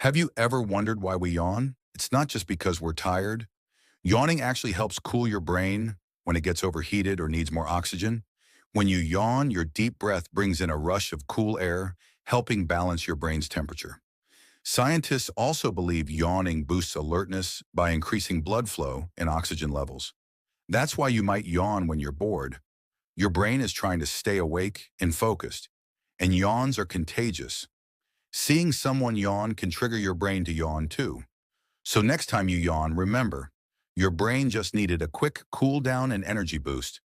Have you ever wondered why we yawn? It's not just because we're tired. Yawning actually helps cool your brain when it gets overheated or needs more oxygen. When you yawn, your deep breath brings in a rush of cool air, helping balance your brain's temperature. Scientists also believe yawning boosts alertness by increasing blood flow and oxygen levels. That's why you might yawn when you're bored. Your brain is trying to stay awake and focused, and yawns are contagious. Seeing someone yawn can trigger your brain to yawn too. So next time you yawn, remember, your brain just needed a quick cool down and energy boost.